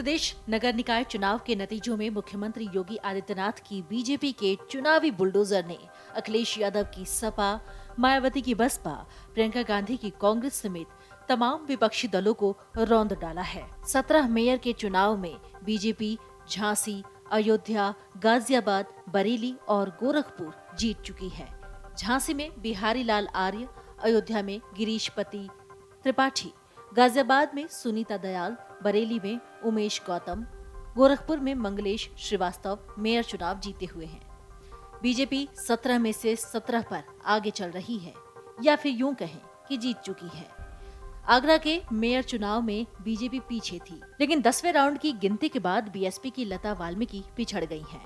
प्रदेश नगर निकाय चुनाव के नतीजों में मुख्यमंत्री योगी आदित्यनाथ की बीजेपी के चुनावी बुलडोजर ने अखिलेश यादव की सपा, मायावती की बसपा, प्रियंका गांधी की कांग्रेस समेत तमाम विपक्षी दलों को रौंद डाला है। 17 मेयर के चुनाव में बीजेपी झांसी, अयोध्या, गाजियाबाद, बरेली और गोरखपुर जीत चुकी है। झांसी में बिहारी लाल आर्य, अयोध्या में गिरीशपति त्रिपाठी, गाजियाबाद में सुनीता दयाल, बरेली में उमेश गौतम, गोरखपुर में मंगलेश श्रीवास्तव मेयर चुनाव जीते हुए हैं। बीजेपी 17 में से 17 पर आगे चल रही है, या फिर यूं कहें कि जीत चुकी है। आगरा के मेयर चुनाव में बीजेपी पीछे थी, लेकिन 10वें राउंड की गिनती के बाद बीएसपी की लता वाल्मीकि पिछड़ गई हैं।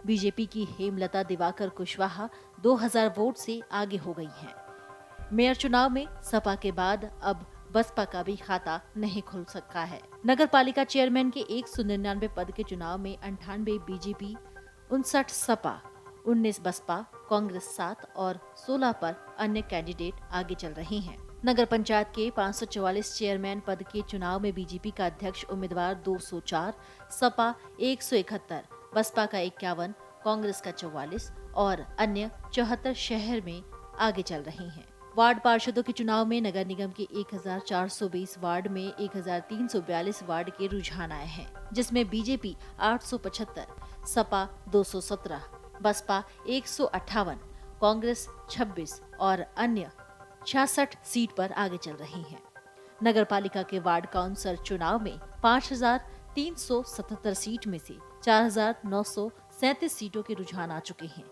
बीजेपी की हेमलता दिवाकर कुशवाहा 2000 वोट से आगे हो गई हैं। मेयर चुनाव में सपा के बाद अब बसपा का भी खाता नहीं खुल सका है। नगर पालिका चेयरमैन के 199 पद के चुनाव में 98 बीजेपी, 59 सपा, 19 बसपा, कांग्रेस 7 और 16 पर अन्य कैंडिडेट आगे चल रहे हैं। नगर पंचायत के 544 चेयरमैन पद के चुनाव में बीजेपी का अध्यक्ष उम्मीदवार 204, सपा 171, बसपा का 51, कांग्रेस का 44 और अन्य 74 शहर में आगे चल रहे हैं। वार्ड पार्षदों के चुनाव में नगर निगम के 1420 वार्ड में 1342 वार्ड के रुझान आए हैं, जिसमें बीजेपी 875, सपा 217, बसपा 158, कांग्रेस 26 और अन्य 66 सीट पर आगे चल रही हैं। नगर पालिका के वार्ड काउंसिल चुनाव में 5377 सीट में से 4937 सीटों के रुझान आ चुके हैं।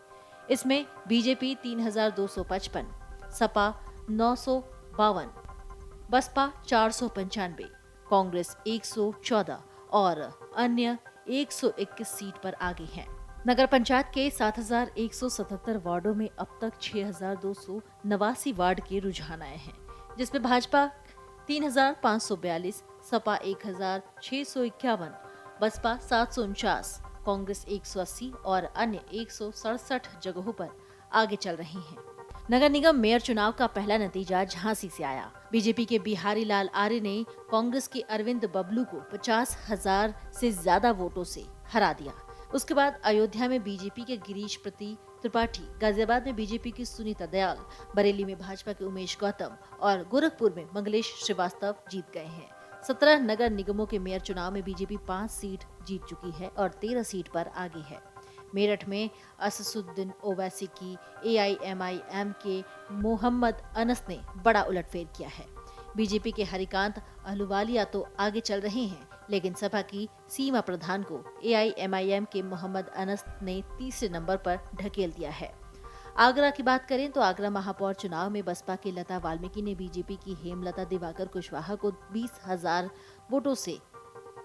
इसमें बीजेपी 3255, सपा 952, बसपा 495, कांग्रेस 114 और अन्य 121 सीट पर आगे हैं। नगर पंचायत के 7177 वार्डों में अब तक 6289 वार्ड के रुझान आए हैं, जिसमें भाजपा 3542, सपा 1651, बसपा 749, कांग्रेस 180 और अन्य 167 जगहों पर आगे चल रही हैं। नगर निगम मेयर चुनाव का पहला नतीजा झांसी से आया। बीजेपी के बिहारी लाल आर्य ने कांग्रेस के अरविंद बबलू को 50,000 से ज्यादा वोटों से हरा दिया। उसके बाद अयोध्या में बीजेपी के गिरीशपति त्रिपाठी, गाजियाबाद में बीजेपी की सुनीता दयाल, बरेली में भाजपा के उमेश गौतम और गोरखपुर में मंगलेश श्रीवास्तव जीत गए हैं। 17 नगर निगमों के मेयर चुनाव में बीजेपी 5 सीट जीत चुकी है और 13 सीट पर आगे है। मेरठ में अससुद्दीन ओवैसी की AIMIM के मोहम्मद अनस ने बड़ा उलटफेर किया है। बीजेपी के हरिकांत अहलुवालिया तो आगे चल रहे हैं, लेकिन सपा की सीमा प्रधान को AIMIM के मोहम्मद अनस ने तीसरे नंबर पर ढकेल दिया है। आगरा की बात करें तो आगरा महापौर चुनाव में बसपा की लता वाल्मीकि ने बीजेपी की हेमलता दिवाकर कुशवाहा को 20,000 वोटों से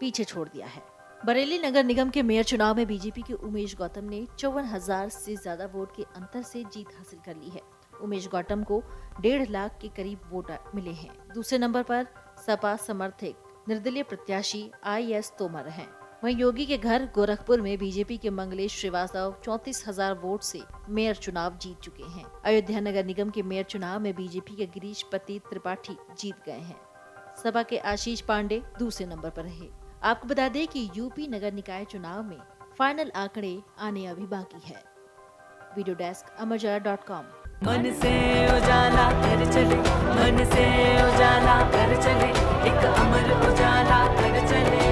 पीछे छोड़ दिया है। बरेली नगर निगम के मेयर चुनाव में बीजेपी के उमेश गौतम ने 54,000 से ज्यादा वोट के अंतर से जीत हासिल कर ली है। उमेश गौतम को 1.5 लाख के करीब वोट मिले हैं। दूसरे नंबर पर सपा समर्थित निर्दलीय प्रत्याशी IS तोमर हैं। वहीं योगी के घर गोरखपुर में बीजेपी के मंगलेश श्रीवास्तव 34,000 वोट से मेयर चुनाव जीत चुके हैं। अयोध्या नगर निगम के मेयर चुनाव में बीजेपी के गिरीशपति त्रिपाठी जीत गए हैं। सपा के आशीष पांडे दूसरे नंबर पर रहे। आपको बता दें कि यूपी नगर निकाय चुनाव में फाइनल आंकड़े आने अभी बाकी है। वीडियो डेस्क अमरजरा.com। मन से उजाला कर चले, मन से उजाला कर चले, एक अमर उजाला कर चले।